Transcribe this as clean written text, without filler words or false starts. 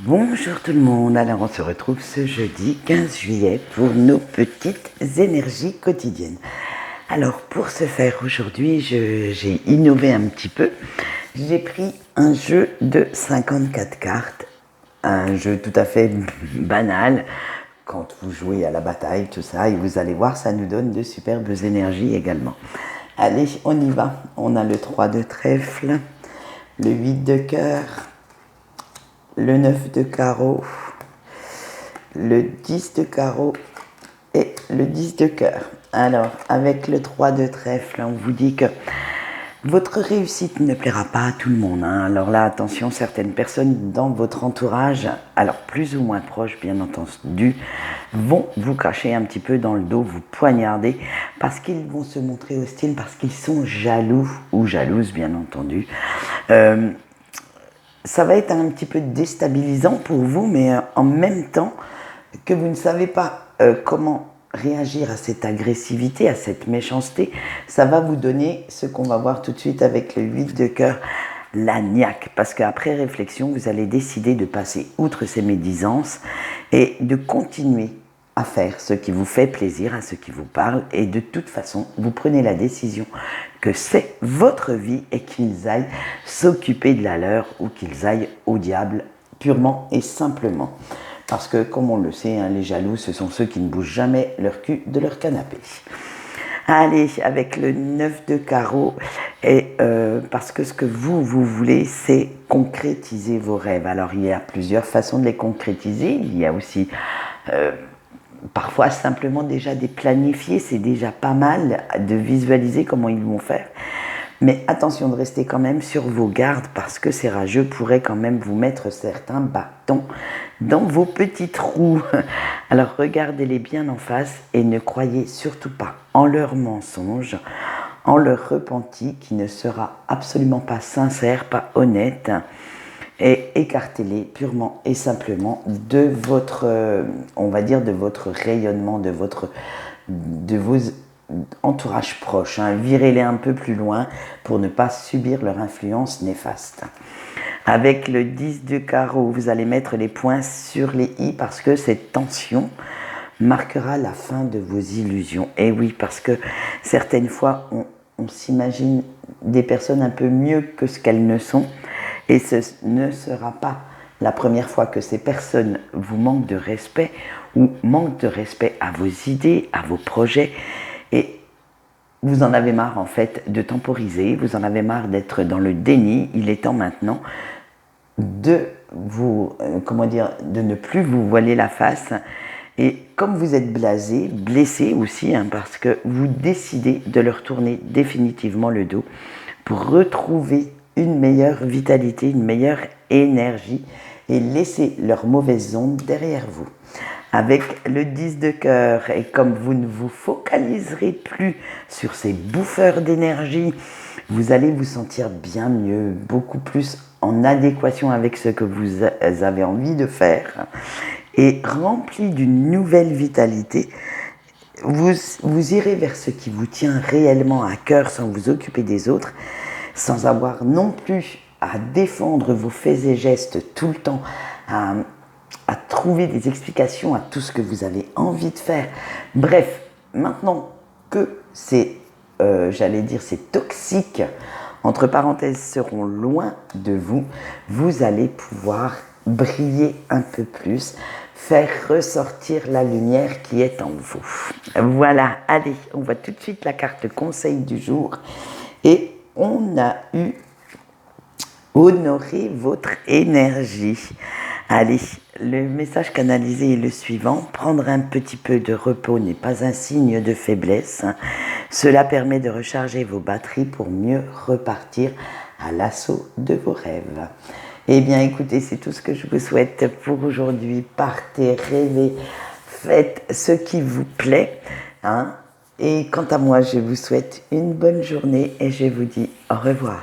Bonjour tout le monde, alors on se retrouve ce jeudi 15 juillet pour nos petites énergies quotidiennes. Alors pour ce faire aujourd'hui, j'ai innové un petit peu. J'ai pris un jeu de 54 cartes, un jeu tout à fait banal. Quand vous jouez à la bataille, tout ça, et vous allez voir, ça nous donne de superbes énergies également. Allez, on y va. On a le 3 de trèfle, le 8 de cœur, le 9 de carreau, le 10 de carreau et le 10 de cœur. Alors, avec le 3 de trèfle, on vous dit que votre réussite ne plaira pas à tout le monde. Alors là, attention, certaines personnes dans votre entourage, alors plus ou moins proches, bien entendu, vont vous cracher un petit peu dans le dos, vous poignarder, parce qu'ils vont se montrer hostiles, parce qu'ils sont jaloux ou jalouses, bien entendu. Ça va être un petit peu déstabilisant pour vous, mais en même temps que vous ne savez pas comment réagir à cette agressivité, à cette méchanceté, ça va vous donner ce qu'on va voir tout de suite avec le 8 de cœur, la niaque. Parce qu'après réflexion, vous allez décider de passer outre ces médisances et de continuer à faire ce qui vous fait plaisir, à ce qui vous parle, et de toute façon, vous prenez la décision que c'est votre vie et qu'ils aillent s'occuper de la leur ou qu'ils aillent au diable purement et simplement. Parce que, comme on le sait, les jaloux, ce sont ceux qui ne bougent jamais leur cul de leur canapé. Allez, avec le 9 de carreau, et parce que ce que vous voulez, c'est concrétiser vos rêves. Alors, il y a plusieurs façons de les concrétiser. Il y a aussi parfois simplement déjà de planifier, c'est déjà pas mal de visualiser comment ils vont faire. Mais attention de rester quand même sur vos gardes parce que ces rageux pourraient quand même vous mettre certains bâtons dans vos petits trous. Alors regardez-les bien en face et ne croyez surtout pas en leurs mensonges, en leur repenti qui ne sera absolument pas sincère, pas honnête. Et écartez-les purement et simplement de votre, on va dire, de votre rayonnement, de vos entourages proches. Virez-les un peu plus loin pour ne pas subir leur influence néfaste. Avec le 10 de carreau, vous allez mettre les points sur les i parce que cette tension marquera la fin de vos illusions. Et oui, parce que certaines fois, on s'imagine des personnes un peu mieux que ce qu'elles ne sont. Et ce ne sera pas la première fois que ces personnes vous manquent de respect ou manquent de respect à vos idées, à vos projets. Et vous en avez marre en fait de temporiser, vous en avez marre d'être dans le déni. Il est temps maintenant de vous, de ne plus vous voiler la face. Et comme vous êtes blasé, blessé aussi, parce que vous décidez de leur tourner définitivement le dos pour retrouver une meilleure vitalité, une meilleure énergie et laisser leurs mauvaises ondes derrière vous. Avec le 10 de cœur, et comme vous ne vous focaliserez plus sur ces bouffeurs d'énergie, vous allez vous sentir bien mieux, beaucoup plus en adéquation avec ce que vous avez envie de faire et rempli d'une nouvelle vitalité. Vous irez vers ce qui vous tient réellement à cœur sans vous occuper des autres, sans avoir non plus à défendre vos faits et gestes tout le temps, à trouver des explications à tout ce que vous avez envie de faire. Bref, maintenant que ces toxiques, entre parenthèses, seront loin de vous, vous allez pouvoir briller un peu plus, faire ressortir la lumière qui est en vous. Voilà, allez, on voit tout de suite la carte conseil du jour et on a eu honorer votre énergie. Allez, le message canalisé est le suivant. Prendre un petit peu de repos n'est pas un signe de faiblesse. Cela permet de recharger vos batteries pour mieux repartir à l'assaut de vos rêves. Eh bien, écoutez, c'est tout ce que je vous souhaite pour aujourd'hui. Partez, rêvez, faites ce qui vous plaît. Et quant à moi, je vous souhaite une bonne journée et je vous dis au revoir.